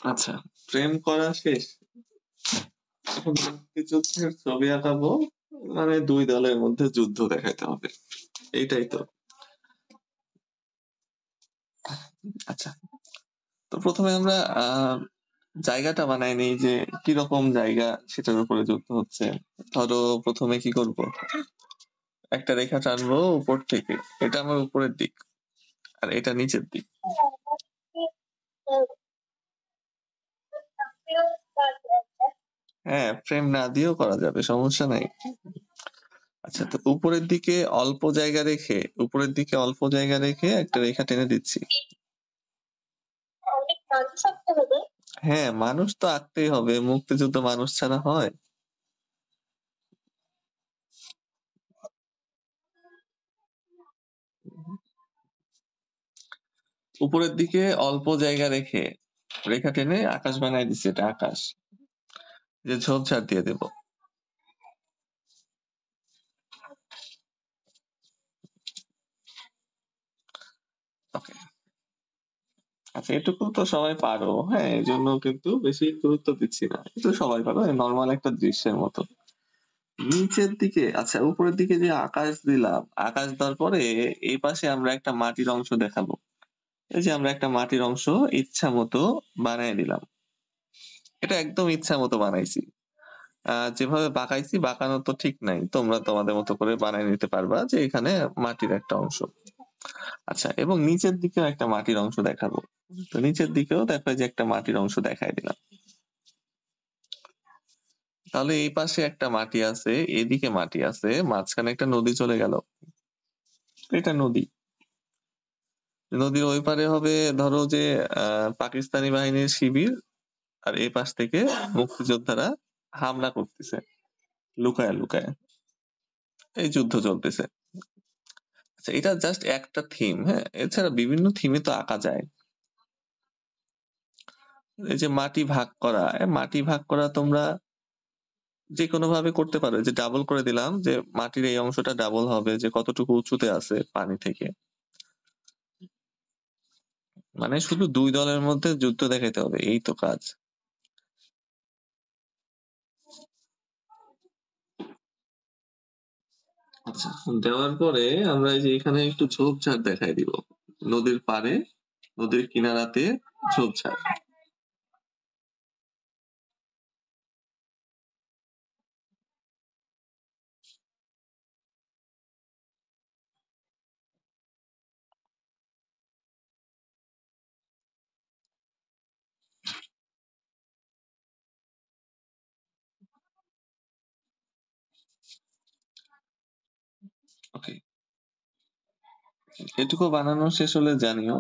আচ্ছা, প্রেম করা শেষ। এখন মুক্তিযুদ্ধের ছবি আঁকাবো, মানে ২ দলের মধ্যে যুদ্ধ দেখাইতে হবে। এইটাই তো। আচ্ছা। তো ১ম এ আমরা জায়গাটা বানায় নেই যে কিরকম জায়গা সেটার উপরে যুদ্ধ হচ্ছে। ধরো ১ম এ কি করব? একটা রেখা টানবো উপর থেকে। এটা আমার উপরের দিক। আর এটা নিচের দিক। হ্যাঁ, ফ্রেম না দিয়েও করা যাবে, সমস্যা নাই। আচ্ছা, তো উপরের দিকে অল্প জায়গা রেখে একটা রেখা টেনে দিচ্ছি। হ্যাঁ, মানুষ তো আঁকতেই হবে। মুক্তিযুদ্ধ মানুষ ছাড়া হয়? উপরের দিকে অল্প জায়গা রেখে রেখা টেনে আকাশ বানাই দিচ্ছি, এটা আকাশ। যে ঝোপঝাড় দিয়ে দেব। ওকে। আচ্ছা, এটুকু তো সবাই পারো। হ্যাঁ, এই জন্য কিন্তু বেশি গুরুত্ব দিচ্ছি না। এটা সবাই পারো, নর্মাল একটা দৃশ্যের মতো। নিচের দিকে, আচ্ছা উপরের দিকে যে আকাশ দিলাম, আকাশ দেওয়ার পরে এই পাশে আমরা একটা মাটির অংশ দেখাবো। এই যে আমরা একটা মাটির অংশ ইচ্ছা মতো বানায় দিলাম। এটা একদম ইচ্ছা মতো বানাইছি। যেভাবে বাঁকাইছি বাঁকানো তো ঠিক নাই, তোমরা তোমাদের মতো করে বানায় নিতে পারবা যে এখানে মাটির একটা অংশ। আচ্ছা, এবং নিচের দিকেও একটা মাটির অংশ দেখাবো। তো নিচের দিকেও দেখো যে একটা মাটির অংশ দেখাই দিলাম। তাহলে এই পাশে একটা মাটি আছে, এদিকে মাটি আছে, মাঝখানে একটা নদী চলে গেল। এটা নদী। নদীর ওই পারে হবে ধরো যে পাকিস্তানি বাহিনীর শিবির, আর এই পাশ থেকে মুক্তিযোদ্ধারা হামলা করতেছে লুকায় লুকায়। এই যুদ্ধ চলতেছে। আচ্ছা, এটা জাস্ট একটা থিম। হ্যাঁ, এছাড়া বিভিন্ন থিমে তো আঁকা যায়। এই যে মাটি ভাগ করা তোমরা যে কোনো ভাবে করতে পারো। যে ডাবল করে দিলাম, যে মাটির এই অংশটা ডাবল হবে, যে কতটুকু উঁচুতে আছে পানি থেকে। মানে শুধু ২ দলের মধ্যে যুদ্ধ দেখাইতে হবে, এই তো কাজ। আচ্ছা, দেওয়ার পরে আমরা এই যে এখানে একটু ঝোপঝাড় দেখাই দিব। নদীর পাড়ে, নদীর কিনারাতে ঝোপঝাড়। ওকে, এটুকু বানানো শেষ হলে জানিও।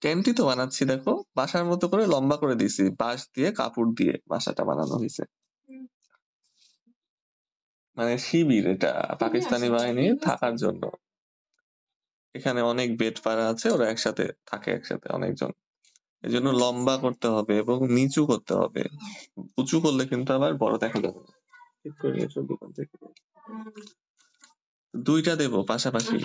টেন্টই তো বানাচ্ছি, দেখো বাসার মতো করে লম্বা করে দিছি, বাঁশ দিয়ে কাপড় দিয়ে বাসাটা বানানো হয়েছে। মানে শিবির, এটা পাকিস্তানি বাহিনী থাকার জন্য। এখানে অনেক বেড পাড়া আছে, ওরা একসাথে থাকে, একসাথে অনেকজন। এই জন্য লম্বা করতে হবে এবং নিচু করতে হবে। উঁচু করলে কিন্তু আবার বড় দেখা যাবে না। ঠিক করে এসো দোকান থেকে। ২টা দেবো পাশাপাশি।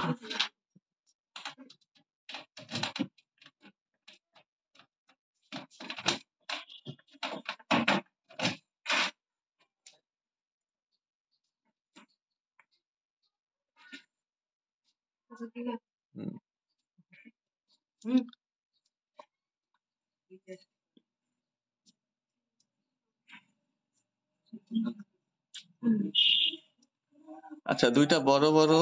হুম। আচ্ছা, দুইটা বড় বড়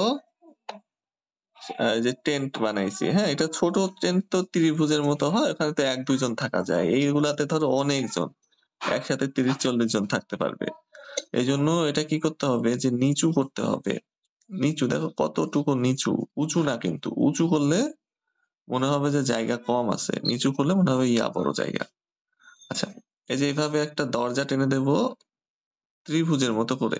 যে টেন্ট বানাইছি, হ্যাঁ, এটা ছোট টেন্ট তো ত্রিভুজের মতো হয়, ওখানে তো 1-2 জন থাকা যায়। এইগুলাতে ধরো অনেকজন একসাথে 30-40 জন থাকতে পারবে। এই জন্য এটা কি করতে হবে, যে নিচু করতে হবে। নিচু, দেখো কতটুকু নিচু, উঁচু না, কিন্তু উঁচু করলে মনে হবে যে জায়গা কম আছে, নিচু করলে মনে হবে বড় জায়গা। আচ্ছা, এই যে এইভাবে একটা দরজা টেনে দেব ত্রিভুজের মতো করে,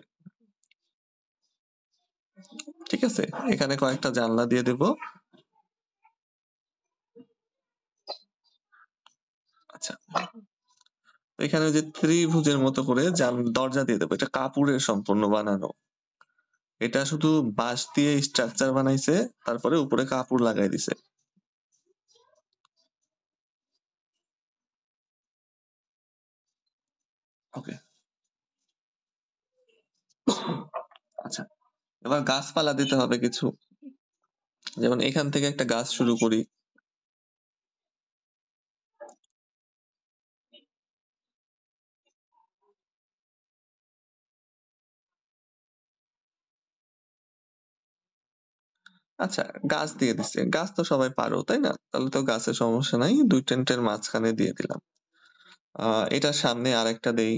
ঠিক আছে। এখানে কয়েকটা জানলা দিয়ে দেব। আচ্ছা, এখানে যে ত্রিভুজের মতো করে দরজা দিয়ে দেবো, এটা কাপড়ের সম্পূর্ণ বানানো। এটা শুধু বাঁশ দিয়ে স্ট্রাকচার বানাইছে, তারপরে উপরে কাপড় লাগাই দিছে। ওকে, আচ্ছা, এবার গাছপালা দিতে হবে কিছু। যেমন এখান থেকে একটা গাছ শুরু করি। আচ্ছা, গাছ দিয়ে দিচ্ছে, গাছ তো সবাই পারো তাই না, তাহলে তো গাছের সমস্যা নাই, দুই টেন্টের মাঝখানে দিয়ে দিলাম। এটার সামনে আরেকটা দেই।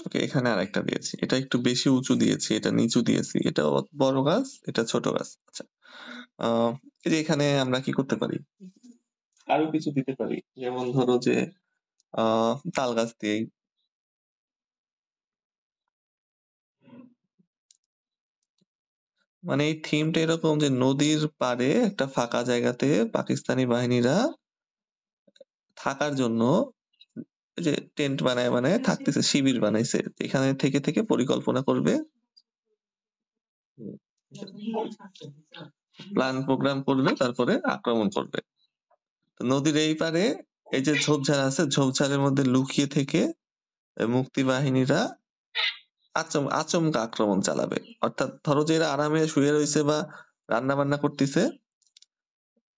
ওকে, এখানে আরেকটা দিয়েছি, এটা একটু বেশি উঁচু দিয়েছি, এটা নিচু দিয়েছি, এটা বড় গাছ, এটা ছোট গাছ। আচ্ছা, আহ এই যে এখানে আমরা কি করতে পারি, আরো কিছু দিতে পারি, যেমন ধরো যে তাল গাছ দিয়েই। মানে এই থিমটা এরকম যে নদীর পাড়ে একটা ফাঁকা জায়গাতে পাকিস্তানি বাহিনীরা থাকার জন্য যে টেন্ট বানায় বানায় থাকতেছে, শিবির বানাইছে, এখানে থেকে থেকে পরিকল্পনা করবে, প্ল্যান প্রোগ্রাম করবে, তারপরে আক্রমণ করবে। তো নদীর এই পারে এই যে ঝোপঝাড় আছে, ঝোপঝাড়ের মধ্যে লুকিয়ে থেকে মুক্তি বাহিনীরা আচমকা আক্রমণ চালাবে। অর্থাৎ ধরো যে এরা আরামে শুয়ে রয়েছে বা রান্না বান্না করতেছে,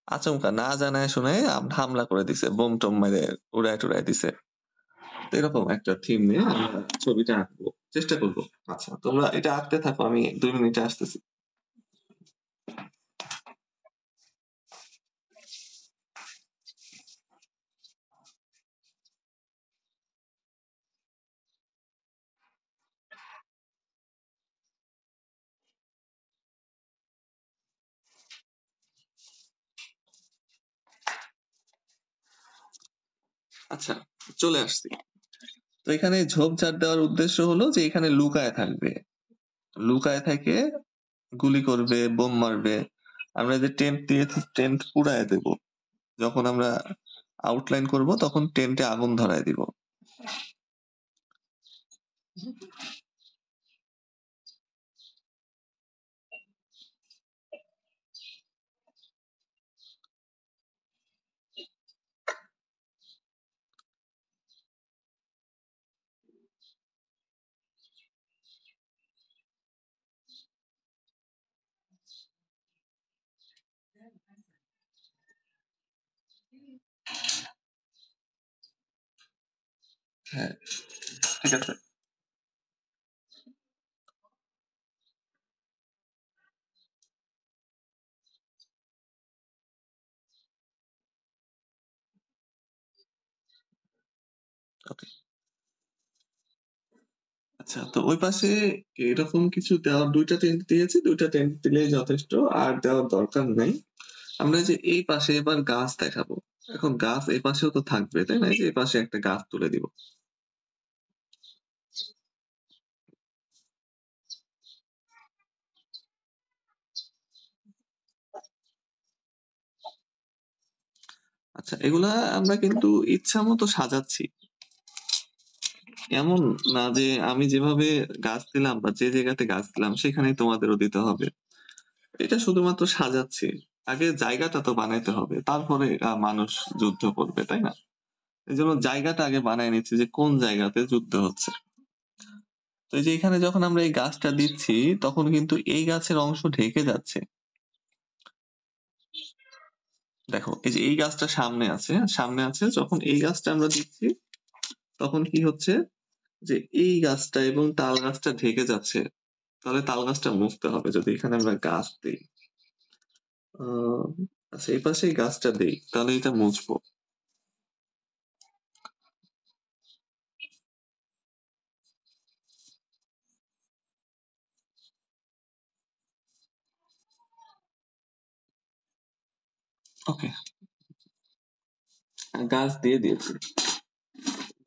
আচমকা না জানায় শোনায় হামলা করে দিছে, বোম টোম মেরে উড়ায় টুড়ায় দিছে। তো এরকম একটা থিম নিয়ে আমরা ছবিটা আঁকবো, চেষ্টা করবো। আচ্ছা, তোমরা এটা আঁকতে থাকো, আমি 2 মিনিটে আসতেছি। আচ্ছা, চলে আসছি। তো এখানে ঝোপঝাড় দেওয়ার উদ্দেশ্য হলো যে এখানে লুকায় থাকবে, লুকায় থেকে গুলি করবে, বোম মারবে। আমরা যে টেন্ট দিয়েছি, টেন্ট পুড়ায় দেব। যখন আমরা আউটলাইন করব তখন টেন্টে আগুন ধরায় দিব। হ্যাঁ, ঠিক আছে। ওকে, আচ্ছা, তো ওই পাশে এরকম কিছু দেওয়ার, 2টা টেন্ট দিয়েছি, 2টা টেন্ট দিলেই যথেষ্ট, আর দেওয়ার দরকার নাই। আমরা যে এই পাশে এবার গাছ দেখাবো, এখন গাছ এই পাশেও তো থাকবে তাই না, এই যে এই পাশে একটা গাছ তুলে দিব। আচ্ছা, এগুলা আমরা কিন্তু ইচ্ছা মতো সাজাচ্ছি। এমন না যে আমি যেভাবে গাছ দিলাম বা যে জায়গাতে গাছ দিলাম সেখানেই তোমাদেরও দিতে হবে। এটা শুধুমাত্র সাজাচ্ছি। আগে জায়গাটা তো বানাইতে হবে। তারপরে মানুষ যুদ্ধ করবে, তাই না? এজন্য জায়গাটা আগে বানায় নিচ্ছি যে কোন জায়গাতে যুদ্ধ হচ্ছে। তো এই যে এখানে যখন আমরা এই গাছটা দিচ্ছি তখন কিন্তু এই গাছের অংশ ঢেকে যাচ্ছে। দেখো এই যে এই গাছটা সামনে আছে, সামনে আছে যখন এই গাছটা আমরা দিচ্ছি তখন কি হচ্ছে যে এই গাছটা এবং তাল গাছটা ঢেকে যাচ্ছে। তাহলে তাল গাছটা মুছতে হবে যদি এখানে আমরা গাছ দিই। আহ আচ্ছা এই পাশে এই গাছটা দেই তাহলে এটা মুছবো। ওকে, গাছ দিয়ে দিয়েছি।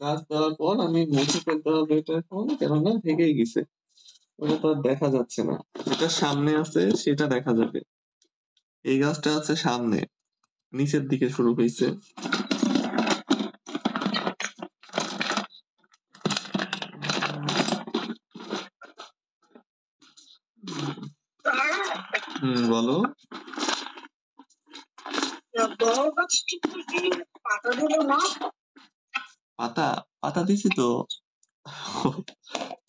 গাছ দেওয়ার পর আমি মুছে ফেলতে হবে এটা এখন, কেননা ঢেকেই গেছে। ওটা তো আর দেখা যাচ্ছে না। যেটা সামনে আছে সেটা দেখা যাবে। এই গাছটা আছে সামনে, নিচের দিকে শুরু হয়েছে। বলো। পাতা পাতা দিছি তো।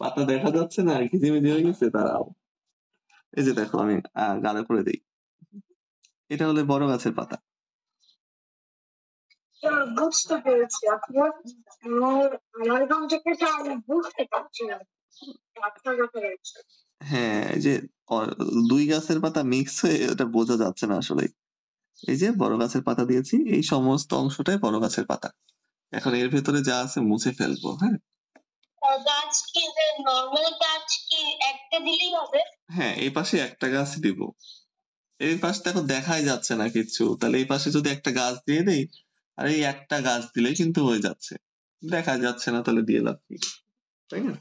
পাতা দেখা যাচ্ছে না, ঘিজিমিজি হয়ে গেছে, দাঁড়াও। এই যে দেখো আমি গাঢ় করে দিই। এটা হলো বড় গাছের পাতা। বুঝতে পেরেছি আপনার। আমার গান থেকে আমি বুঝতে পারছি না আপনার ব্যাপারে। হ্যাঁ এই যে দুই গাছের পাতা মিক্স হয়ে ওটা বোঝা যাচ্ছে না আসলে। এই যে বড় গাছের পাতা দিয়েছি, এই সমস্ত অংশটাই বড় গাছের পাতা। এখন এর ভেতরে যা আছে মুছে ফেলবো। হ্যাঁ, গাছ কি যে নরমাল গাছ কি একটা দিলেই হবে? হ্যাঁ এই পাশে একটা গাছ দিব। এই পাশে দেখো দেখাই যাচ্ছে না কিচ্ছু, তাহলে এই পাশে যদি একটা গাছ দিয়ে দেই আর এই একটা গাছ দিলেই কিন্তু হয়ে যাচ্ছে। দেখা যাচ্ছে না তাহলে দিয়ে লাভ কি, তাই না?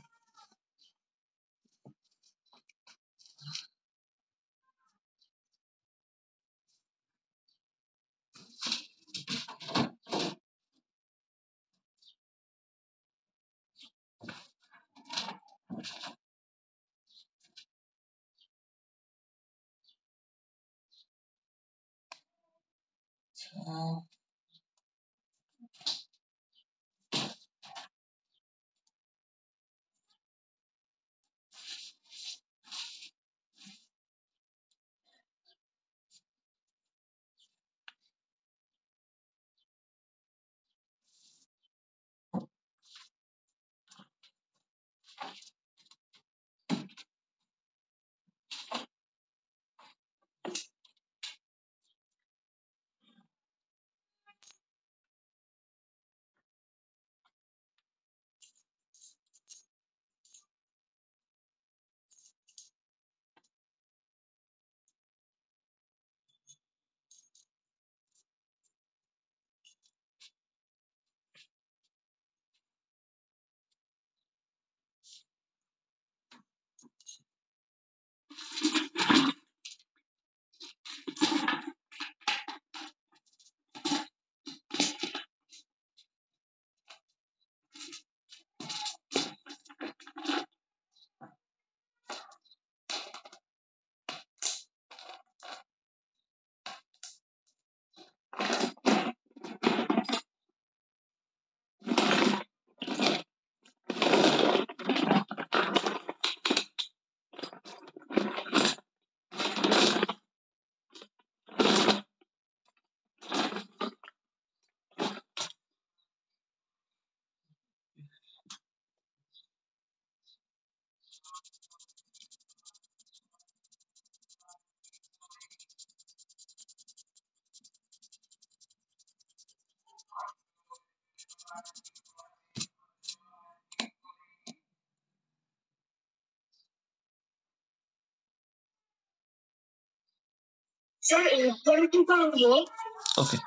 ওকে,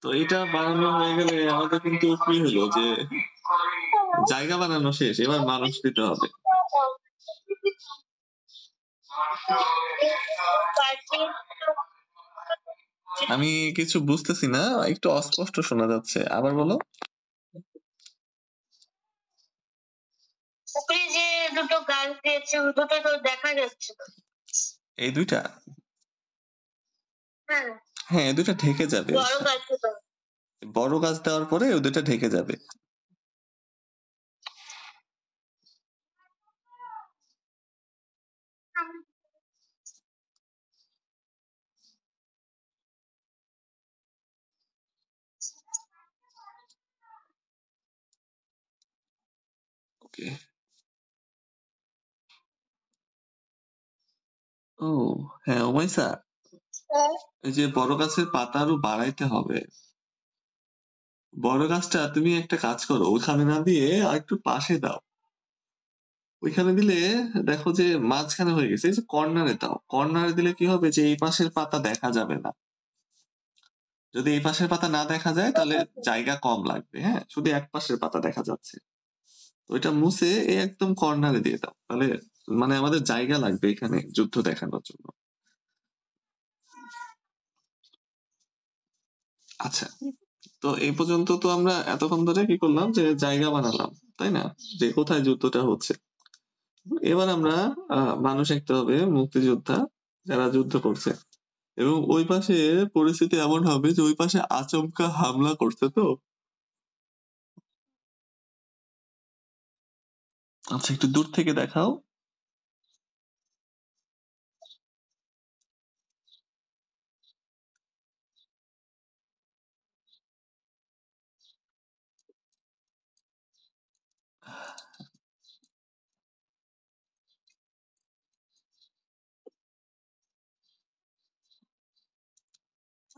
তো এটা বানানো হয়ে গেলে আমাদের কিন্তু কি হলো যে জায়গা বানানো শেষ, এবার মানুষ দিতে হবে। আমি কিছু বুঝতেছি না, একটু অস্পষ্ট শোনা যাচ্ছে, আবার বলো। উপরে যে দুটো গাছ দিয়েছে ওই দুটো তো দেখা যাচ্ছে না। এই দুইটা হ্যাঁ হ্যাঁ এই দুইটা ঢেকে যাবে বড় গাছ তো। বড় গাছ দেওয়ার পরে ওই দুইটা ঢেকে যাবে। ওকে ও হ্যাঁ উমাইসা এই যে বড় গাছের পাতা আরো বাড়াইতে হবে। বড় গাছটা তুমি একটা কাজ করো ওইখানে না দিয়ে আর একটু পাশে দাও। ওইখানে দিলে দেখো যে মাঝখানে হয়ে গেছে, এই যে কর্নারে দাও। কর্নারে দিলে কি হবে যে এই পাশের পাতা দেখা যাবে না। যদি এই পাশের পাতা না দেখা যায় তাহলে জায়গা কম লাগবে। হ্যাঁ শুধু এক পাশের পাতা দেখা যাচ্ছে। ওইটা মুছে এই একদম কর্নারে দিয়ে দাও, তাহলে মানে আমাদের জায়গা লাগবে এখানে যুদ্ধ দেখানোর জন্য। আচ্ছা তো এই পর্যন্ত তো আমরা এতক্ষণ ধরে কি করলাম যে জায়গা বানালাম, তাই না, যে কোথায় যুদ্ধটা হচ্ছে। এবার আমরা মানুষ আঁকতে হবে মুক্তিযোদ্ধা যারা যুদ্ধ করছে, এবং ওই পাশে পরিস্থিতি এমন হবে যে ওই পাশে আচমকা হামলা করছে। তো আচ্ছা একটু দূর থেকে দেখাও।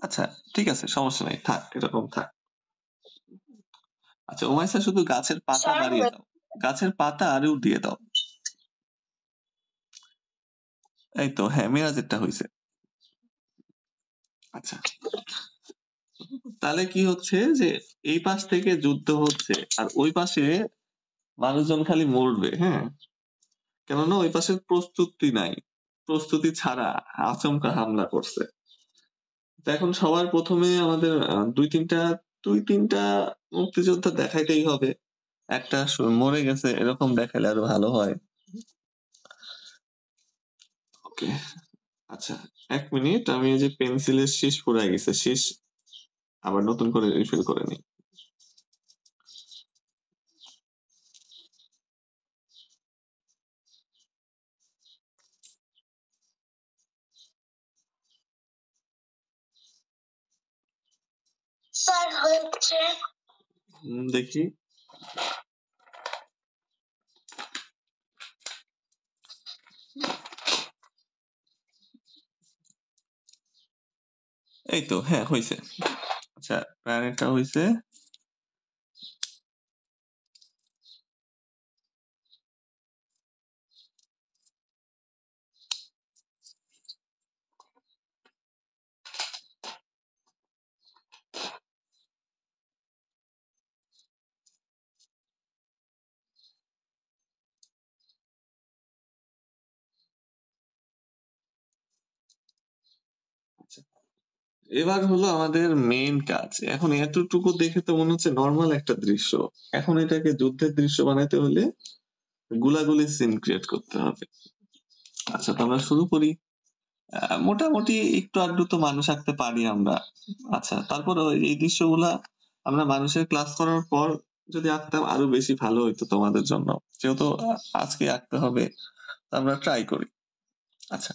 আচ্ছা ঠিক আছে সমস্যা নেই, থাক এরকম থাক। আচ্ছা উমাইসা শুধু গাছের পাতা বাড়িয়ে দাও, গাছের পাতা আরও দিয়ে দাও। এই তো হ্যাঁ মিরাজেরটা হয়েছে। আচ্ছা তাহলে কি হচ্ছে যে এই পাশ থেকে যুদ্ধ হচ্ছে আর ওই পাশে মানুষজন খালি মরবে। হ্যাঁ কেননা ওই পাশে প্রস্তুতি নাই, প্রস্তুতি ছাড়া আচমকা হামলা করছে। তো এখন সবার প্রথমে আমাদের দুই তিনটা মুক্তিযোদ্ধা দেখাইতেই হবে। একটা মরে গেছে এরকম দেখালে আরো ভালো হয়। ওকে আচ্ছা 1 মিনিট, আমি এই যে পেন্সিলের শীষ ফুরাই গেছে, শীষ আবার নতুন করে রিফিল করে নিই। স্যার হচ্ছে দেখি এই তো হ্যাঁ হয়েছে। আচ্ছা প্ল্যানেটটা হয়েছে। আচ্ছা এবার হলো আমাদের মেইন কাজ। এখন এতটুকু দেখে তো মনে হচ্ছে নর্মাল একটা দৃশ্য, এখন এটাকে যুদ্ধের দৃশ্য বানাইতে হলে গুলাগুলি সিন ক্রিয়েট করতে হবে। আচ্ছা তো আমরা শুরু করি। মোটামুটি একটু আধটু তো মানুষ আঁকতে পারি আমরা। আচ্ছা তারপর এই দৃশ্যগুলা আমরা মানুষের ক্লাস করার পর যদি আঁকতাম আরো বেশি ভালো হইতো তোমাদের জন্য, যেহেতু আজকে আঁকতে হবে আমরা ট্রাই করি। আচ্ছা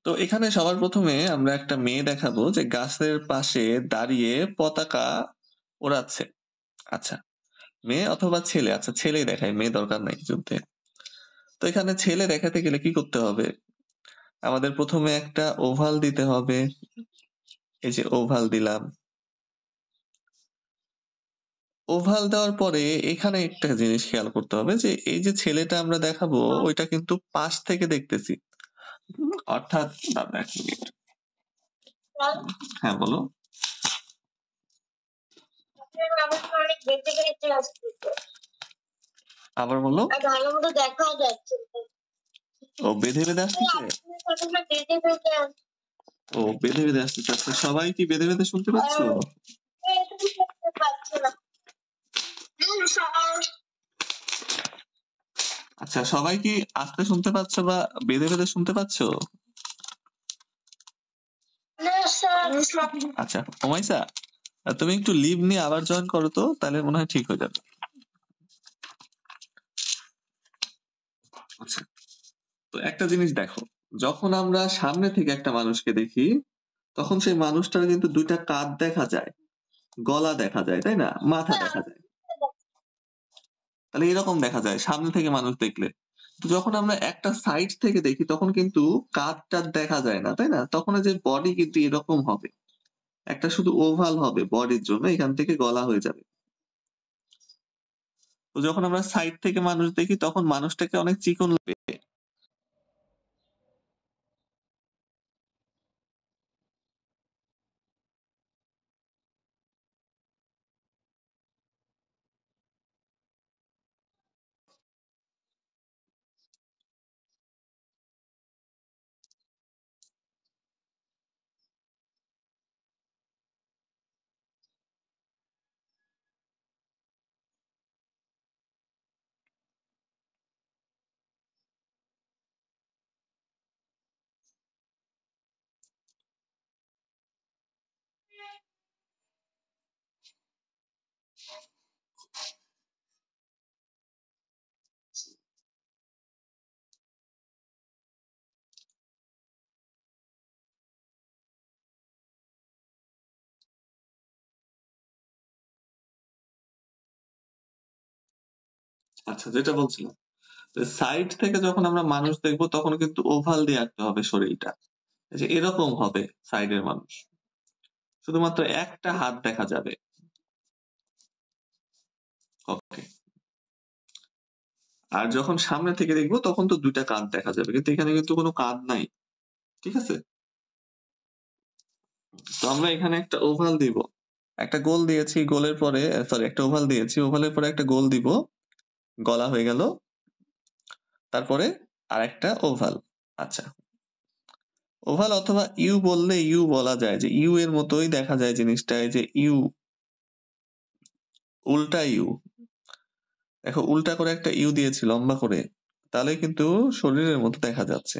তো এখানে সবার প্রথমে আমরা একটা মেয়ে দেখাবো যে গাছের পাশে দাঁড়িয়ে পতাকা ওড়াচ্ছে। আচ্ছা মেয়ে অথবা ছেলে, আচ্ছা ছেলেই দেখায়, মেয়ে দরকার নাই যুদ্ধে। তো এখানে ছেলে দেখাতে গেলে কি করতে হবে, আমাদের প্রথমে একটা ওভাল দিতে হবে। এই যে ওভাল দিলাম। ওভাল দেওয়ার পরে এখানে একটা জিনিস খেয়াল করতে হবে যে এই যে ছেলেটা আমরা দেখাবো ওইটা কিন্তু পাশ থেকে দেখতেছি, অর্থাৎ দাঁড়া এক মিনিট। হ্যাঁ বলো। অনেক বেঁচে গেছে আবার বলো। ভালো মতো দেখাও যাচ্ছে। ও বেঁধে বেঁধে আসতেছে। ও বেঁধে বেঁধে আসতেছে। আচ্ছা সবাই কি বেঁধে বেঁধে শুনতে পাচ্ছ? আচ্ছা, সবাই কি আস্তে শুনতে পাচ্ছ বা বেঁধে বেঁধে শুনতে পাচ্ছ? না স্যার। আচ্ছা, ওমাইসা, তুমি একটু লিভ নিয়ে আবার জয়েন করো তো, তাহলে মনে হয় ঠিক হয়ে যাবে। আচ্ছা, তো একটা জিনিস দেখো, যখন আমরা সামনে থেকে একটা মানুষকে দেখি, তখন সেই মানুষটার কিন্তু দুইটা কাঁধ দেখা যায়, গলা দেখা যায়, তাই না? মাথা দেখা যায়। তাহলে এরকম দেখা যায় সামনে থেকে মানুষ দেখলে। তো যখন আমরা একটা সাইড থেকে দেখি তখন কিন্তু কাঁধটা দেখা যায় না, তাই না? তখন যে বডি কিন্তু এরকম হবে, একটা শুধু ওভাল হবে বডির জন্য, এখান থেকে গলা হয়ে যাবে। তো যখন আমরা সাইড থেকে মানুষ দেখি তখন মানুষটাকে অনেক চিকন লাগে। আচ্ছা, যেটা বলছিলাম, সাইড থেকে যখন আমরা মানুষ দেখবো তখন কিন্তু ওভাল দিয়ে আঁকতে হবে শরীরটা, যে এরকম হবে সাইডের মানুষ, শুধুমাত্র একটা হাত দেখা যাবে। ওকে। আর যখন সামনে থেকে দেখবো তখন তো দুইটা কাঁধ দেখা যাবে, কিন্তু এখানে কিন্তু কোনো কাঁধ নাই, ঠিক আছে? তো আমরা এখানে একটা ওভাল দিব, একটা গোল দিয়েছি, গোলের পরে সরি একটা ওভাল দিয়েছি, ওভালের পরে একটা গোল দিব, গলা হয়ে গেল, তারপরে আর একটা ওভাল। আচ্ছা, ওভাল অথবা ইউ বললে ইউ বলা যায়, যে ইউ এর মতোই দেখা যায় জিনিসটা, এই যে ইউ, উল্টা ইউ। দেখো উল্টা করে একটা ইউ দিয়েছি লম্বা করে, তাহলে কিন্তু শরীরের মতো দেখা যাচ্ছে।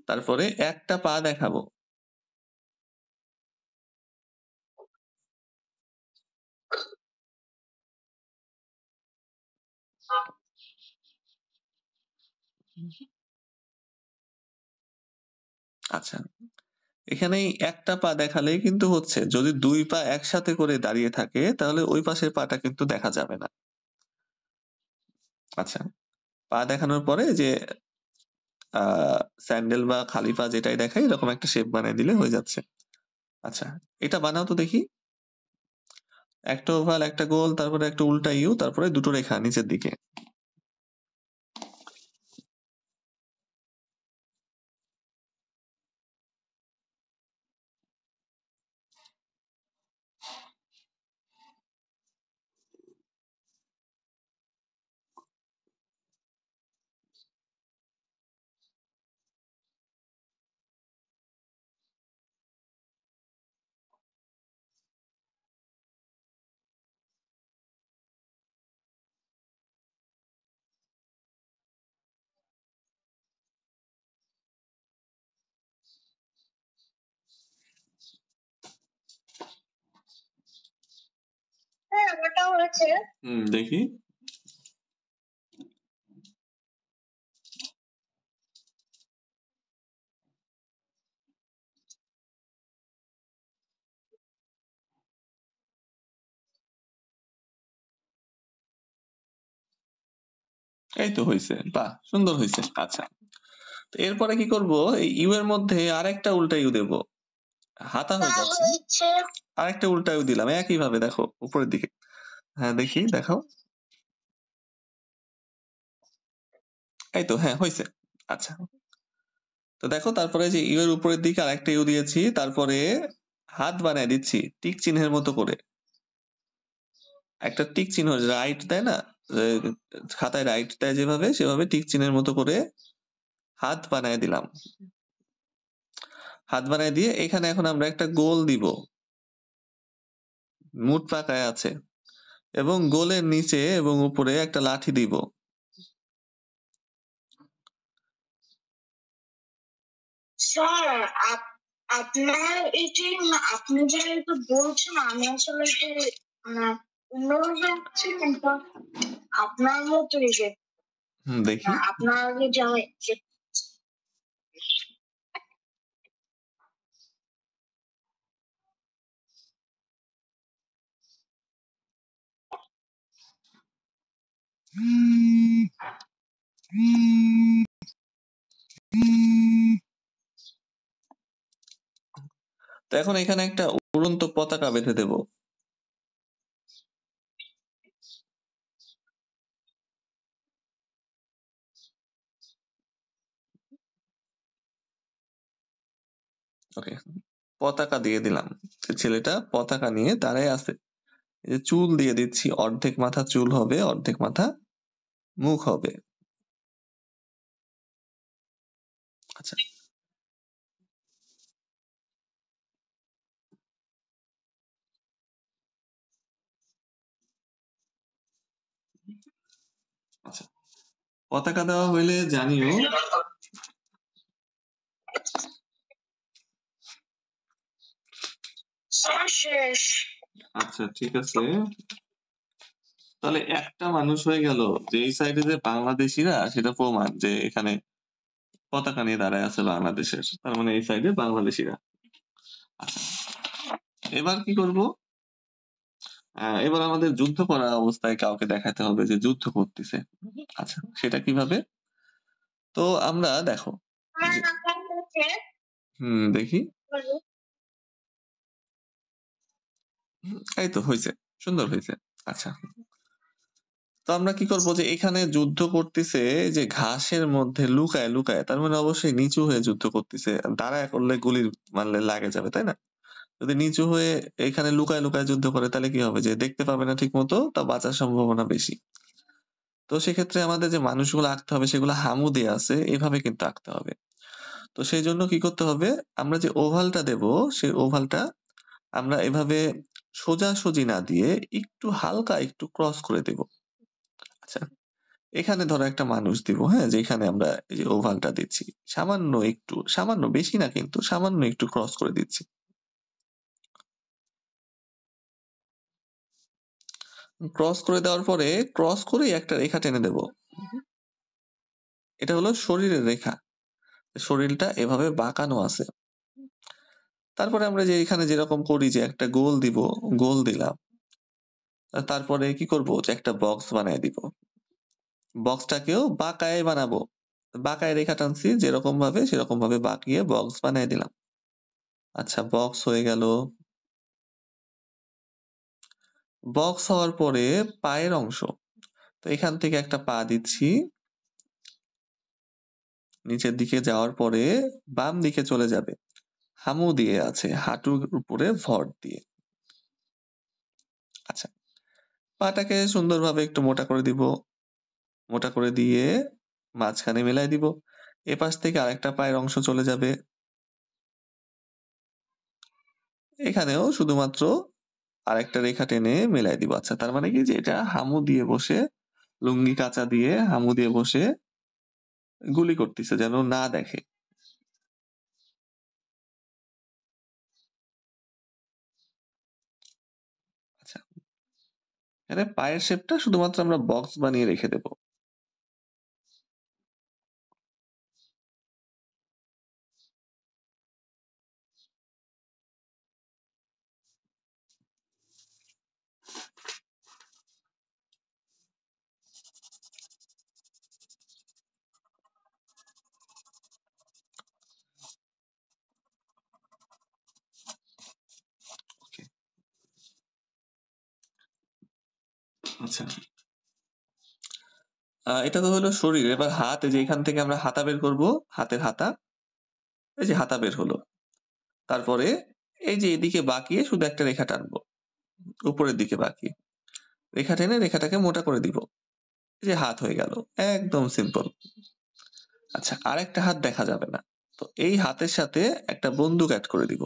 তারপরে একটা পা দেখাবো, আচ্ছা, এখানে একটা পা দেখালেই কিন্তু হচ্ছে, যদি দুই পা একসাথে করে দাঁড়িয়ে থাকে তাহলে ওই পাশের পাটা কিন্তু দেখা যাবে না। আচ্ছা, পা দেখানোর পরে যে স্যান্ডেল বা খালি পা যেটাই দেখায় এরকম একটা শেপ বানিয়ে দিলে হয়ে যাচ্ছে। আচ্ছা, এটা বানাও তো দেখি। একটা ওভাল, একটা গোল, তারপরে একটা উল্টা ইউ, তারপরে দুটো রেখা নিচের দিকে। হ্যাঁ ওটাও হয়েছে। দেখি। এই তো হয়েছে, বাহ, সুন্দর হয়েছে। আচ্ছা, তো এরপরে কি করব, এই ইউ এর মধ্যে আরেকটা উল্টা ইউ দেব, হাতা হয়ে তা যাচ্ছে। হয়েছে। আরেকটা উল্টা ইউ দিলাম একই ভাবে, দেখো উপরের দিকে। হ্যাঁ দেখি, দেখাও। এই তো, হ্যাঁ হয়েছে। আচ্ছা, তো দেখো তারপরে যে ইউ এর উপরের দিকে আরেকটা ইউ দিয়েছি, তারপরে হাত বানায় দিচ্ছি টিক চিহ্নের মতো করে, একটা টিক চিহ্ন রাইট দেয় না, এ, খাতায় রাইট দেয় যেভাবে, সেভাবে টিক চিহ্নের মতো করে হাত বানায় দিলাম। হাত বানায় দিয়ে এখানে এখন আমরা একটা গোল দিব, মুট পাকায় আছে, এবং গোলের নিচে এবং উপরে একটা লাঠি দিব। স্যার আপনার এটি আপনি যে এটা বলছেন আমি আসলে এটা অন্যভাবে হচ্ছে কিন্তু আপনার মতোই যে দেখি। আপনার যে আমি তো এখন এখানে একটা উড়ন্ত পতাকা বেঁধে দেব। ওকে, পতাকা দিয়ে দিলাম। ছেলেটা পতাকা নিয়ে দাঁড়ায় আছে। এই যে চুল দিয়ে দিচ্ছি, অর্ধেক মাথা চুল হবে, অর্ধেক মাথা মুখ হবে। আচ্ছা, আচ্ছা, পতাকা দেওয়া হইলে জানিও। শেষ। আচ্ছা, ঠিক আছে। তাহলে একটা মানুষ হয়ে গেল যে এই সাইডে যে বাংলাদেশিরা, সেটা প্রমাণ যে এখানে পতাকা নিয়ে দাঁড়ায় আছে বাংলাদেশের, তার মানে এই সাইডে বাংলাদেশিরা। আচ্ছা, এবার কি করব? এবার আমাদের যুদ্ধ করা অবস্থায় কাউকে দেখাতে হবে যে যুদ্ধ করতেছে। আচ্ছা, সেটা কিভাবে? তো আমরা দেখো, আমার যে নাম্বার হচ্ছে দেখি। এই তো হয়েছে, সুন্দর হয়েছে। আচ্ছা, তো আমরা কি করবো যে এখানে যুদ্ধ করতেছে যে ঘাসের মধ্যে লুকায় লুকায়, তার মানে অবশ্যই নিচু হয়ে যুদ্ধ করতেছে। দাঁড়ায় করলে গুলি মারলে লাগে যাবে, তাই না? যদি নিচু হয়ে এখানে লুকায় লুকায় যুদ্ধ করে তাহলে কি হবে, যে দেখতে পাবে না ঠিক মতো, তা বাঁচার সম্ভাবনা বেশি। তো সেক্ষেত্রে আমাদের যে মানুষগুলো আঁকতে হবে সেগুলো হামু দিয়ে আছে, এভাবে কিন্তু আঁকতে হবে। তো সেই জন্য কি করতে হবে, আমরা যে ওভালটা দেব সেই ওভালটা আমরা এভাবে সোজাসুজি না দিয়ে একটু হালকা একটু ক্রস করে দেব। আচ্ছা, এখানে ধরো একটা মানুষ দিব, হ্যাঁ, যেখানে আমরা এই যে ওভালটা দিচ্ছি, সামান্য একটু, সামান্য বেশি না কিন্তু সামান্য একটু ক্রস করে দিচ্ছি। ক্রস করে দেওয়ার পরে ক্রস করে একটা রেখা টেনে দেব। এটা হলো শরীরের রেখা, শরীরটা এভাবে বাঁকানো আছে। তারপরে আমরা যে এখানে যেরকম করি যে একটা গোল দিব, গোল দিলাম। তারপরে কি করব, যে একটা বক্স বানায় দিব। বক্সটাকেও বাঁকায় বানাবো, বাঁকায় রেখা টানছি যেরকম ভাবে সেরকম ভাবে বাঁকিয়ে বক্স বানিয়ে দিলাম। আচ্ছা, বক্স হয়ে গেল। বক্স হওয়ার পরে পায়ের অংশ, তো এখান থেকে একটা পা দিচ্ছি, নিচের দিকে যাওয়ার পরে বাম দিকে চলে যাবে, হামু দিয়ে আছে হাঁটুর উপরে ভর দিয়ে। আচ্ছা, পাটাকে সুন্দরভাবে একটু মোটা করে দিব, মোটা করে দিয়ে মাঝখানে মেলাই দিব। এপাশ থেকে আরেকটা পায়ের অংশ চলে যাবে, এখানেও শুধুমাত্র আরেকটা রেখা টেনে মেলাই দিব। আচ্ছা, তার মানে কি যে এটা হামু দিয়ে বসে, লুঙ্গি কাঁচা দিয়ে হামু দিয়ে বসে গুলি করতেছে যেন না দেখে। আচ্ছা, এখানে পায়ের শেপটা শুধুমাত্র আমরা বক্স বানিয়ে রেখে দেব। ওকে, আচ্ছা, এটা তো হলো শরীর। এবার হাত, এই যে এখান থেকে আমরা হাতা বের করব, হাতের হাতা, এই যে হাতা বের হলো। তারপরে এই যে এদিকে বাঁকিয়ে শুধু একটা রেখা টানবো, উপরের দিকে বাঁকিয়ে রেখা টেনে রেখাটাকে মোটা করে দিব, এই যে হাত হয়ে গেল, একদম সিম্পল। আচ্ছা, আরেকটা হাত দেখা যাবে না, তো এই হাতের সাথে একটা বন্দুক অ্যাড করে দিব।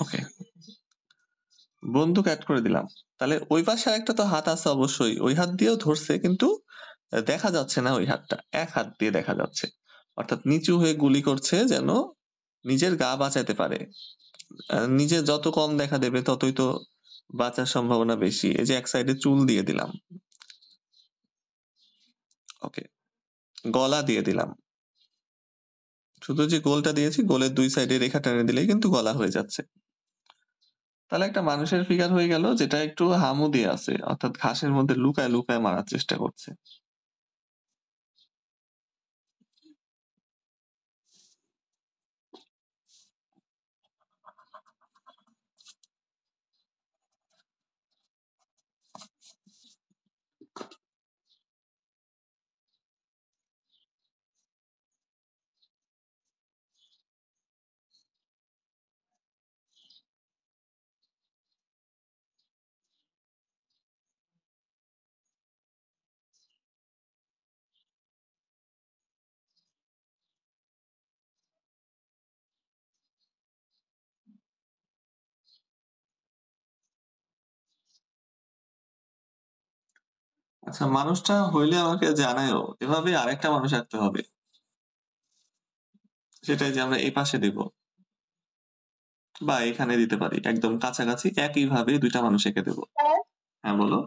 ওকে, বন্দুক অ্যাড করে দিলাম। তাহলে ওই পাশে আরেকটা তো হাত আছে অবশ্যই, ওই হাত দিয়েও ধরছে, কিন্তু দেখা যাচ্ছে না ওই হাতটা, এক হাত দিয়ে দেখা যাচ্ছে, অর্থাৎ নিচু হয়ে গুলি করছে যেন নিজের গা বাঁচাতে পারে। নিজে যত কম দেখা দেবে ততই তো বাঁচার সম্ভাবনা বেশি। এই যে এক সাইডে চুল দিয়ে দিলাম, ওকে, গলা দিয়ে দিলাম। শুধু যে গোলটা দিয়েছি, গোলের দুই সাইডে রেখা টেনে দিলেই কিন্তু গলা হয়ে যাচ্ছে। তাহলে একটা মানুষের ফিগার হয়ে গেল, যেটা একটু হামু দিয়ে আছে, অর্থাৎ ঘাসের মধ্যে লুকায় লুকায় মারার চেষ্টা করছে। আচ্ছা, মানুষটা হইলে আমাকে জানায়ও, এভাবে আরেকটা মানুষ আঁকতে হবে, সেটাই যে আমরা এই পাশে দিব বা এখানে দিতে পারি, একদম কাছাকাছি একইভাবে দুইটা মানুষ এঁকে দেবো। হ্যাঁ বলো।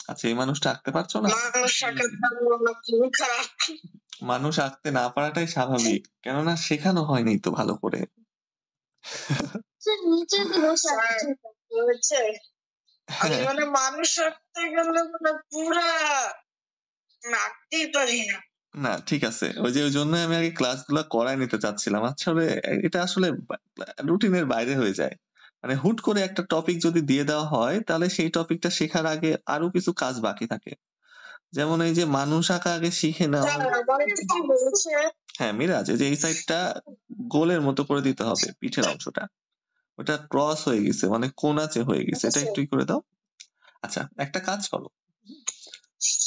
আচ্ছা, এই মানুষটা আঁকতে পারছো না? মানুষ আঁকতে না পারাটাই স্বাভাবিক, কেননা শেখানো হয়নি তো ভালো করে। মানে মানুষ আঁকতে গেলে পুরা আঁকতেই পারি না। না ঠিক আছে, ওই যে ওই জন্য আমি আগে ক্লাসগুলো করায় নিতে চাচ্ছিলাম। আসলে এটা আসলে রুটিনের বাইরে হয়ে যায়। মানে হুট করে একটা টপিক যদি দিয়ে দেওয়া হয়, তাহলে সেই টপিকটা শেখার আগে আরো কিছু কাজ বাকি থাকে। যেমন এই যে মানুষ আঁকা আগে শিখে নাও। হ্যাঁ মিরাজ, এই যে এই সাইডটা গোলের মতো করে দিতে হবে, পিঠের অংশটা ওটা ক্রস হয়ে গেছে, মানে কোনাচে হয়ে গেছে, এটা একটু করে দাও। আচ্ছা, একটা কাজ করো,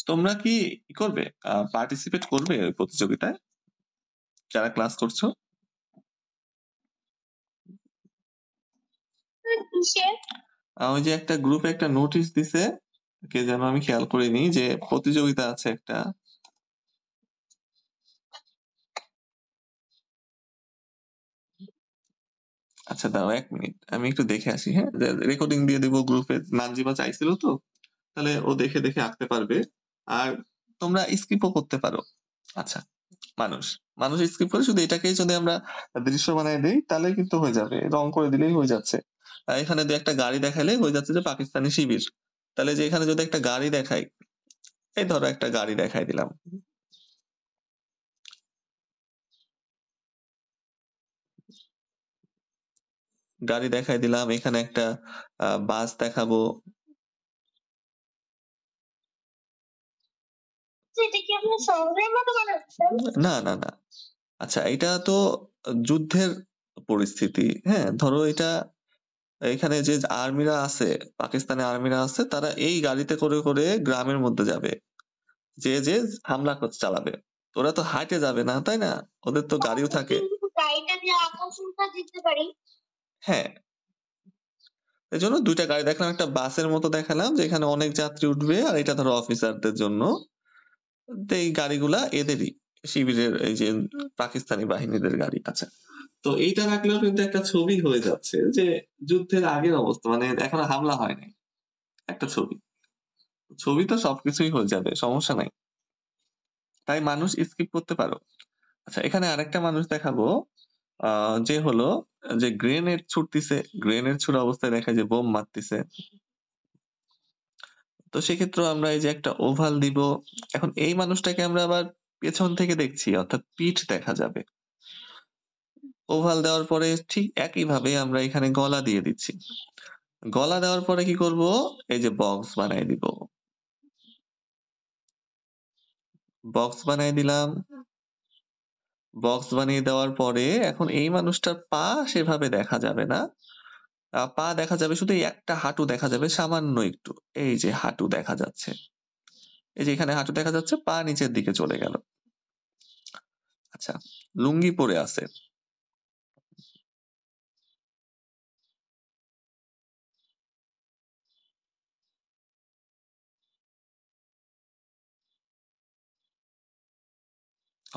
তোমরা কি করবে, পার্টিসিপেট করবে ওই প্রতিযোগিতায় যারা ক্লাস করছো? ওই যে একটা গ্রুপে একটা নোটিশ দিছে, কে যেন, আমি খেয়াল করিনি, যে প্রতিযোগিতা আছে একটা। আচ্ছা দাও 1 মিনিট, আমি একটু দেখে আসি। হ্যাঁ, রেকর্ডিং দিয়ে দিব গ্রুপে, নানজিবা চাইছিল তো, তাহলে ও দেখে দেখে আঁকতে পারবে। আর তোমরা স্কিপও করতে পারো। আচ্ছা, মানুষ মানুষ স্কিপ করে শুধু এটাকেই যদি আমরা দৃশ্য বানাই দেই, তাহলে কিন্তু হয়ে যাবে, রং করে দিলেই হয়ে যাচ্ছে। এখানে দু একটা গাড়ি দেখাইলে হয়ে যাচ্ছে যে পাকিস্তানি শিবির। তাহলে যে এখানে যদি একটা গাড়ি দেখাই, এই ধরো একটা গাড়ি দেখাই দিলাম, গাড়ি দেখাই দিলাম, এখানে একটা বাস দেখাবো। না না না, আচ্ছা এটা তো যুদ্ধের পরিস্থিতি। হ্যাঁ ধরো এটা, এখানে যে আর্মিরা আছে, পাকিস্তানি আর্মিরা আছে, তারা এই গাড়িতে করে করে গ্রামের মধ্যে যাবে, যে যে হামলা চালাবে। ওরা তো হাইটে যাবে না, তাই না? ওদের তো গাড়িও থাকে। হ্যাঁ, এই জন্য দুইটা গাড়ি দেখলাম, একটা বাসের মতো দেখালাম যেখানে অনেক যাত্রী উঠবে, আর এটা ধরো অফিসারদের জন্য। এই গাড়িগুলা এদেরই, শিবিরের, এই যে পাকিস্তানি বাহিনীদের গাড়ি। আচ্ছা, তো এইটা রাখলেও কিন্তু একটা ছবি হয়ে যাচ্ছে যে যুদ্ধের আগের অবস্থা, মানে এখনো হামলা হয়নি, একটা ছবি। ছবি তো সবকিছুই হয়ে যাবে, সমস্যা নাই। তাই মানুষ স্কিপ করতে পারো। আচ্ছা, এখানে আরেকটা মানুষ দেখাবো, যে হলো যে গ্রেনেড ছুটতিছে, গ্রেনেড ছুড়া অবস্থায় দেখা যায় বোম মারতিছে। তো সেক্ষেত্রে আমরা এই যে একটা ওভাল দিব। এখন এই মানুষটাকে আমরা আবার পেছন থেকে দেখছি, অর্থাৎ পিঠ দেখা যাবে। ওভাল দেওয়ার পরে ঠিক একইভাবে আমরা এখানে গলা দিয়ে দিচ্ছি। গলা দেওয়ার পরে কি করব, এই যে বক্স বানাই দিব, বক্স বানাই দিলাম। বক্স বানিয়ে দেওয়ার পরে এখন এই মানুষটার পা সেভাবে দেখা যাবে না, পা দেখা যাবে শুধু একটা হাঁটু দেখা যাবে সামান্য একটু, এই যে হাঁটু দেখা যাচ্ছে, এই যে এখানে হাঁটু দেখা যাচ্ছে, পা নিচের দিকে চলে গেল। আচ্ছা, লুঙ্গি পরে আছে।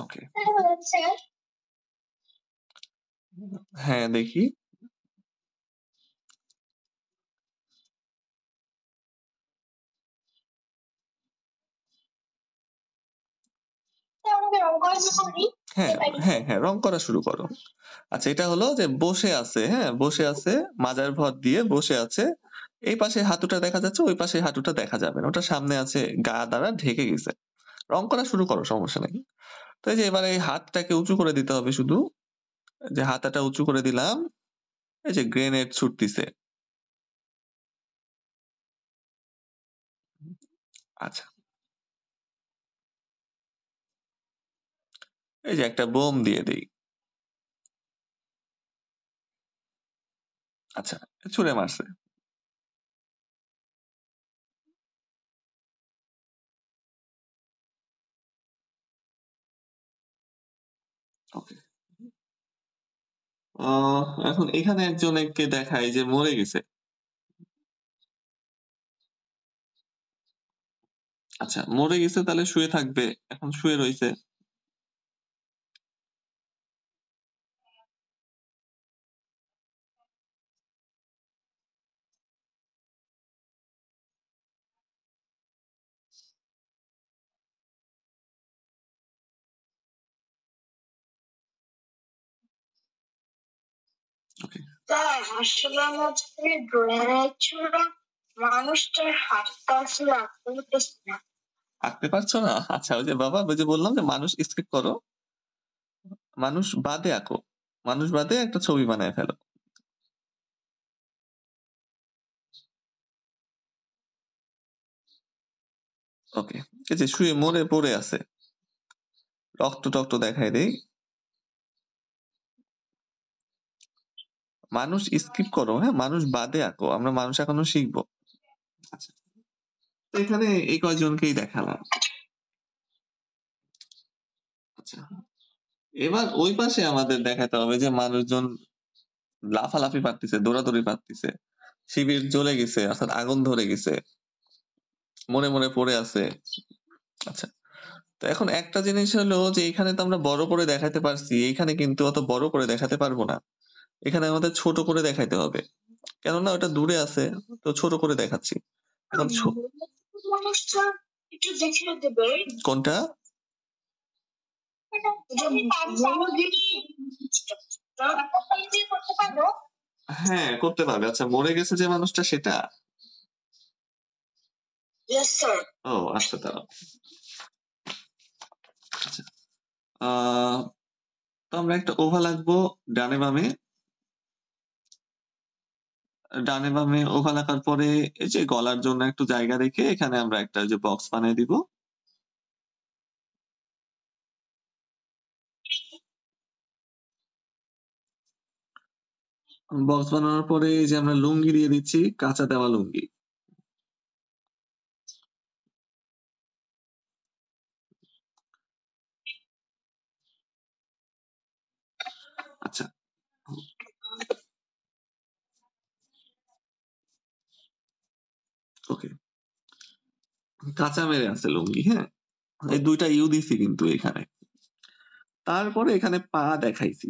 ওকে, হ্যাঁ দেখি। হ্যাঁ হ্যাঁ হ্যাঁ, রং করা শুরু করো। আচ্ছা, এটা হলো যে বসে আছে, হ্যাঁ বসে আছে, মাজার ভর দিয়ে বসে আছে। এই পাশে হাঁটুটা দেখা যাচ্ছে, ওই পাশে হাঁটুটা দেখা যাবে না, ওটা সামনে আছে, গা দ্বারা ঢেকে গেছে। রং করা শুরু করো, সমস্যা নেই। তো এই যে এবার এই হাতটাকে উঁচু করে দিতে হবে শুধু, যে হাতাটা উঁচু করে দিলাম। এই যে গ্রেনেড ছুটতিছে। আচ্ছা, এই যে একটা বোম দিয়ে দেই। আচ্ছা, ছুঁড়ে মারছে। ওকে, এখন এখানে একজনকে দেখাই যে মরে গেছে। আচ্ছা, মরে গেছে তাহলে শুয়ে থাকবে, এখন শুয়ে রইছে। ওকে, আসলে আমার ড্রয়িং ছিল, মানুষটার হাতটা আসলে আঁকতে পারতেছি না। আঁকতে পারছো না? আচ্ছা, ওই যে বাবা, ওই যে বললাম যে মানুষ স্কিপ করো, মানুষ বাদে আঁকো, মানুষ বাদে একটা ছবি বানায় ফেলো। ওকে, এই যে শুয়ে মরে পড়ে আছে, রক্ত টক্ত দেখাই দেই। মানুষ স্কিপ করো, হ্যাঁ মানুষ বাদে আঁকো, আমরা মানুষ এখনো শিখবো। আচ্ছা, তো এখানে এই কয়জনকেই দেখালাম। আচ্ছা, এবার ওই পাশে আমাদের দেখাতে হবে যে মানুষজন লাফালাফি পারতেছে, দৌড়াদৌড়ি পারতেছে, শিবির জ্বলে গেছে, অর্থাৎ আগুন ধরে গেছে, মনে মনে পড়ে আছে। আচ্ছা, তো এখন একটা জিনিস হলো যে এখানে তো আমরা বড় করে দেখাতে পারছি, এইখানে কিন্তু অত বড় করে দেখাতে পারবো না, এখানে আমাদের ছোট করে দেখাইতে হবে, কেননা ওটা দূরে আছে, তো ছোট করে দেখাচ্ছি। এখন মানুষটা একটু দেখিয়ে দেবে কোনটা? হ্যাঁ করতে পারবে। আচ্ছা, মরে গেছে যে মানুষটা, সেটা? ও আচ্ছা, দাঁড়াও। আচ্ছা, তো আমরা একটা ওভাল আঁকবো ডানে বামে। ডানে বামে ওভাল আঁকার পরে এই যে গলার জন্য একটু জায়গা রেখে এখানে আমরা একটা যে বক্স বানিয়ে দিব। বক্স বানানোর পরে এই যে আমরা লুঙ্গি দিয়ে দিচ্ছি, কাঁচা দেওয়া লুঙ্গি। আচ্ছা, ওকে, কাঁচা মেরে আছে লুঙ্গি, হ্যাঁ এই দুইটা ইউ দিছি কিন্তু এখানে। তারপরে এখানে পা দেখাইছি।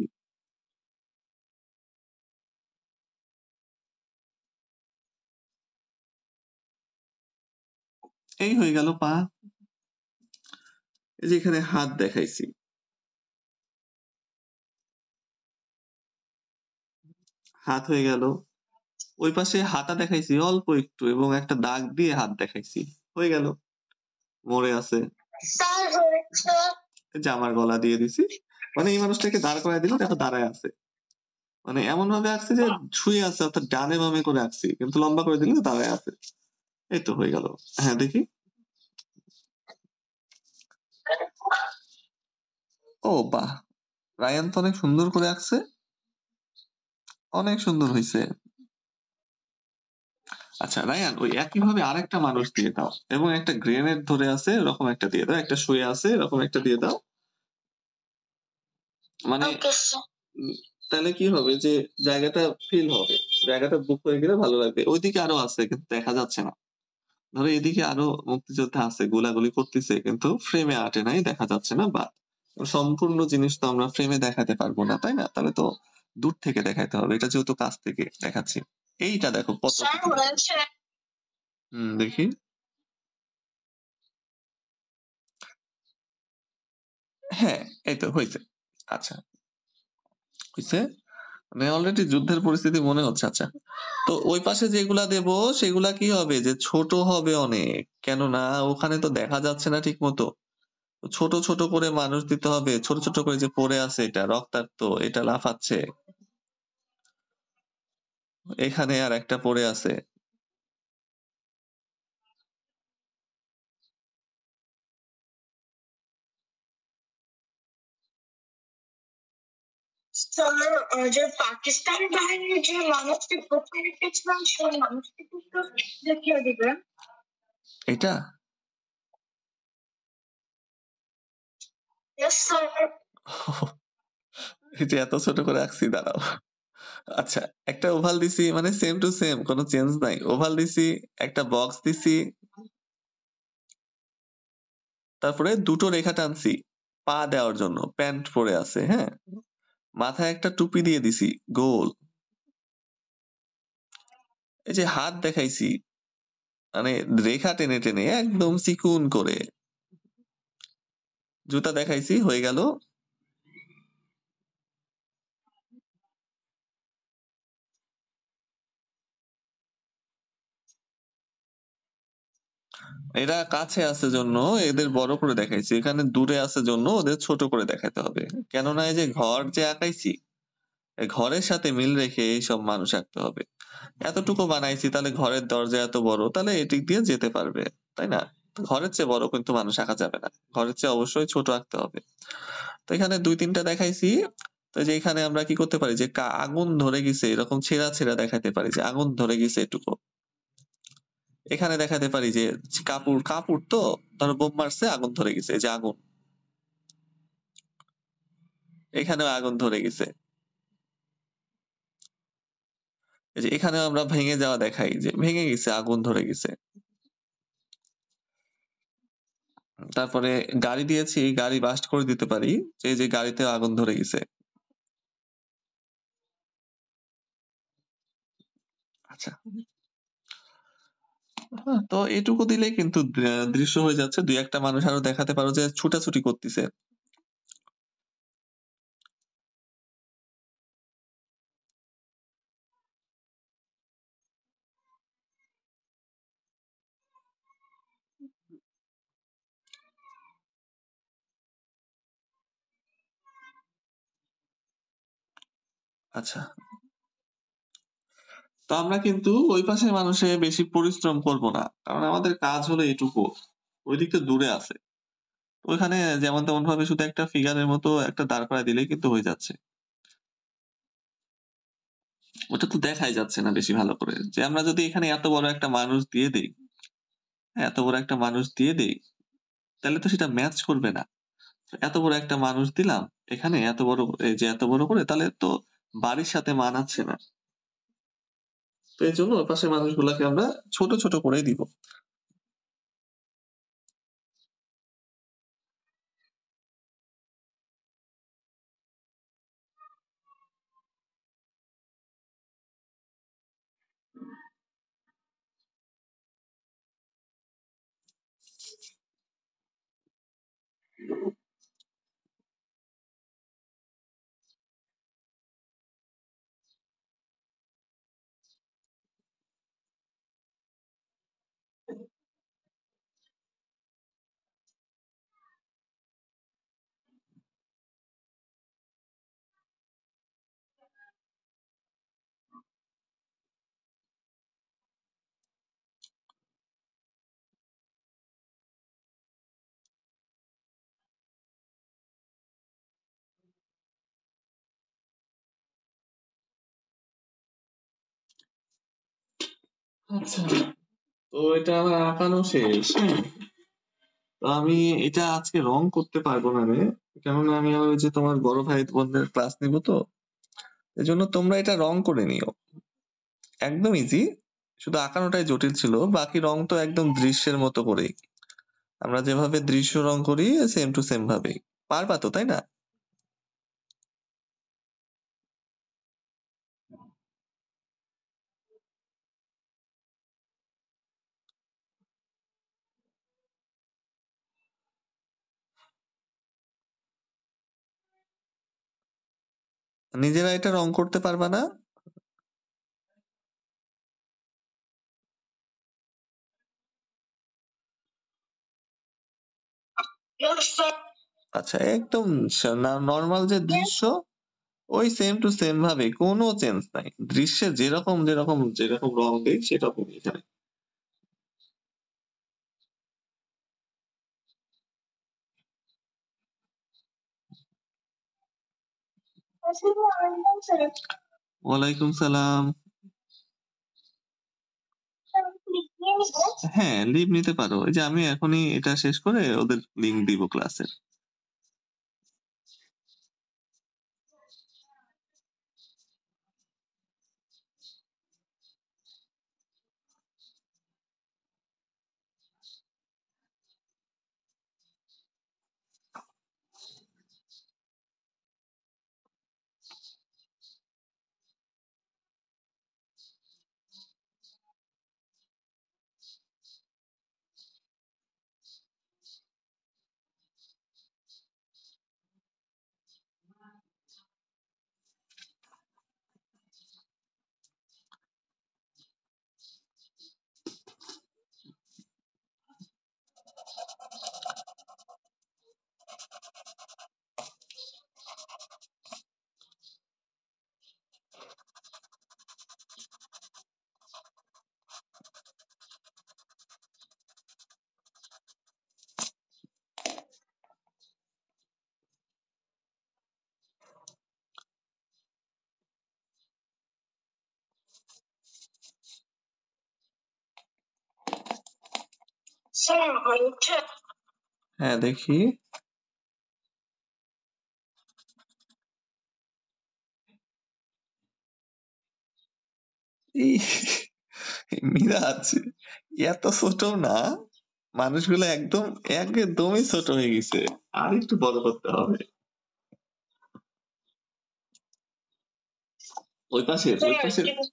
এই হয়ে গেল পা। এই যে এখানে হাত দেখাইছি, হাত হয়ে গেল। ওই পাশে হাতা দেখাইছি অল্প একটু, এবং একটা দাগ দিয়ে হাত দেখাইছি, হয়ে গেল। মরে আছে, জামার গলা দিয়ে দিছি। মানে এই মানুষটাকে দাঁড় করায় দিল, দেখো দাঁড়ায় আছে, মানে এমন ভাবে আঁকছি যে শুয়ে আছে, অর্থাৎ ডানে বামে করে আঁকছি, কিন্তু লম্বা করে দিলে দাঁড়ায় আছে। এই তো হয়ে গেল। হ্যাঁ দেখি। ও বাহ, রায়ান তো অনেক সুন্দর করে আঁকছে, অনেক সুন্দর হয়েছে। আচ্ছা রায়ান, ওই একই ভাবে আরেকটা মানুষ দিয়ে দাও, এবং একটা গ্রেনেড ধরে আছে এরকম একটা দিয়ে দাও, একটা শুয়ে আছে এরকম একটা দিয়ে দাও। মানে ওকে স্যার। তাহলে কি হবে যে জায়গাটা ফিল হবে, জায়গাটা বুক হয়ে গেলে ভালো লাগবে। ওইদিকে আরো আছে কিন্তু দেখা যাচ্ছে না। ধরো এদিকে আরো মুক্তিযোদ্ধা আছে, গোলাগুলি করতেছে কিন্তু ফ্রেমে আটে নাই, দেখা যাচ্ছে না। বা সম্পূর্ণ জিনিস তো আমরা ফ্রেমে দেখাতে পারবো না, তাই না? তাহলে তো দূর থেকে দেখাতে হবে। এটা যেহেতু কাছ থেকে দেখাচ্ছি, এইটা দেখো কত স্যার কিছু। হয়েছে। দেখি। হ্যাঁ, এই তো হয়েছে। আচ্ছা, হয়েছে। মানে অলরেডি যুদ্ধের পরিস্থিতি মনে হচ্ছে। আচ্ছা, তো ওই পাশে যেগুলা দেব সেগুলা কি হবে যে ছোট হবে অনেক, কেননা ওখানে তো দেখা যাচ্ছে না ঠিক মতো। ছোট ছোট করে মানুষ দিতে হবে, ছোট ছোট করে। যে পড়ে আছে এটা রক্তাক্ত, এটা লাফাচ্ছে, এখানে আর একটা পড়ে আছে। স্যার যে পাকিস্তান বাহিনীর যে মানুষটি প্রথমে রেখেছিলাম সেই মানুষটি কিন্তু দেখিয়ে দিবেন। এটা ইয়েস স্যার। এটা এত ছোট করে আঁকছি, দাঁড়াও। আচ্ছা, একটা ওভাল দিছি, মানে সেম টু সেম, কোনো চেঞ্জ নাই। ওভাল দিছি, একটা বক্স দিছি, তারপরে দুটো রেখা টানছি পা দেওয়ার জন্য। প্যান্ট পরে আছে, হ্যাঁ। মাথায় একটা টুপি দিয়ে দিছি গোল। এই যে হাত দেখাইছি, মানে রেখা টেনে টেনে একদম চিকুন করে। জুতা দেখাইছি, হয়ে গেল। এরা কাছে আছে জন্য এদের বড় করে দেখাইছি, এখানে দূরে আছে জন্য ওদের ছোট করে দেখাতে হবে। কেননা এই যে ঘর যে আঁকাইছি, এই ঘরের সাথে মিল রেখে এইসব মানুষ আঁকতে হবে। এতটুকু বানাইছি, তাহলে ঘরের দরজা এত বড়, তাহলে এদিক দিয়ে যেতে পারবে, তাই না? ঘরের চেয়ে বড় কিন্তু মানুষ আঁকা যাবে না, ঘরের চেয়ে অবশ্যই ছোট আঁকতে হবে। তো এখানে দুই তিনটা দেখাইছি। তো যে এখানে আমরা কি করতে পারি যে আগুন ধরে গেছে এরকম ছেঁড়া ছেঁড়া দেখাতে পারি, যে আগুন ধরে গেছে এটুকু। এখানে দেখাতে পারি যে কাপড় কাপড় তো ধরো বোম মারছে, আগুন ধরে গেছে, এই যে আগুন, এখানেও আগুন ধরে গেছে। এই যে এখানে আমরা ভেঙে যাওয়া দেখাই, যে ভেঙে গেছে, আগুন ধরে গেছে। তারপরে গাড়ি দিয়েছি, গাড়ি বাস্ট করে দিতে পারি, যে যে গাড়িতে আগুন ধরে গেছে। আচ্ছা, তো এটুকু দিলে কিন্তু দৃশ্য হয়ে যাচ্ছে। দুই একটা মানুষ আরো দেখাতে পারো যে ছুটাছুটি করতেছে। আচ্ছা, তো আমরা কিন্তু ওই পাশে মানুষে বেশি পরিশ্রম করব না, কারণ আমাদের কাজ হলো এটুকু। ওই দিকটা দূরে আছে, ওইখানে যেমন তেমন ভাবে শুধু একটা ফিগারের মতো একটা দাঁড় করায় দিলেই কিন্তু হয়ে যাচ্ছে। ওটা তো দেখাই যাচ্ছে না বেশি ভালো করে। যে আমরা যদি এখানে এত বড় একটা মানুষ দিয়ে দেই, হ্যাঁ, এত বড় একটা মানুষ দিয়ে দেই, তাহলে তো সেটা ম্যাচ করবে না। এত বড় একটা মানুষ দিলাম এখানে, এত বড়, এই যে এত বড় করে, তাহলে তো বাড়ির সাথে মানাচ্ছে না। তো এই জন্য ওই পাশের মানুষগুলাকে আমরা ছোট ছোট করেই দিব। আচ্ছা, তো এটা আমার আঁকানো শেষ, হ্যাঁ। তো আমি এটা আজকে রং করতে পারবো না রে। কেননা আমি ওই যে তোমার বড় ভাই বোনদের ক্লাস নিব তো, এজন্য তোমরা এটা রং করে নিও। একদম ইজি, শুধু আঁকানোটাই জটিল ছিল, বাকি রং তো একদম দৃশ্যের মতো করেই, আমরা যেভাবে দৃশ্য রং করি সেম টু সেম ভাবেই পারবা তো, তাই না? নিজেরা এটা রং করতে পারবা না? Yes, sir. আচ্ছা, একদম নর্মাল যে দৃশ্য ওই সেম টু সেম ভাবে, কোনো চেঞ্জ নাই, দৃশ্যে যেরকম যেরকম যেরকম রং দেই সেরকম এখানে। Assalamualaikum, sir. ওয়ালাইকুম সালাম। Sir, please, yes. হ্যাঁ, লিভ নিতে পারো, এই যে আমি এখনই এটা শেষ করে ওদের লিংক দিব ক্লাসের। Sir, হয়েছে? হ্যাঁ, দেখি। এই মিরাজ, এত ছোট না, মানুষগুলো একদম একদমই ছোট হয়ে গেছে, আর একটু বড় করতে হবে। ওই পাশের ওই স্যার পাশের কিন্তু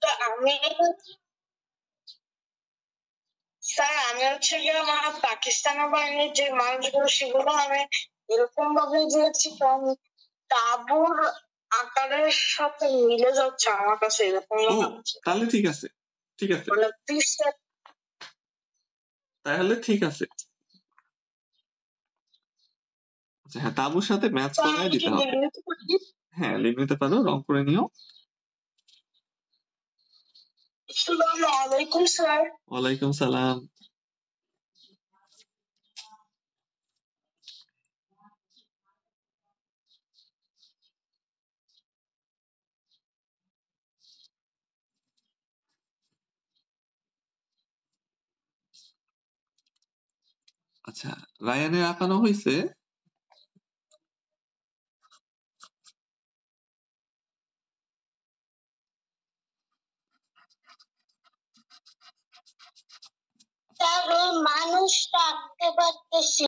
স্যার আমি হচ্ছে গিয়ে আমার পাকিস্তানের বাহিনীর যে মানুষগুলো সেগুলো আমি এরকম ভাবে দিয়েছি কারণ তাঁবুর আকারের সাথে মিলে যাচ্ছে আমার কাছে, এরকম ও, মনে হচ্ছে। তাহলে ঠিক আছে, ঠিক আছে, মানে পিসটা তাহলে ঠিক আছে। আচ্ছা, হ্যাঁ, তাবুর সাথে ম্যাচ করায় আমি কি দিতে হবে। মেনে নিতে পারি? হ্যাঁ, লিভ নিতে পারো, রং করে নিও। আসসালামু আলাইকুম স্যার। ওয়ালাইকুম সালাম। আচ্ছা, রায়ানের আঁকানো হয়েছে? স্যার ওই মানুষটা আঁকতে পারতেছি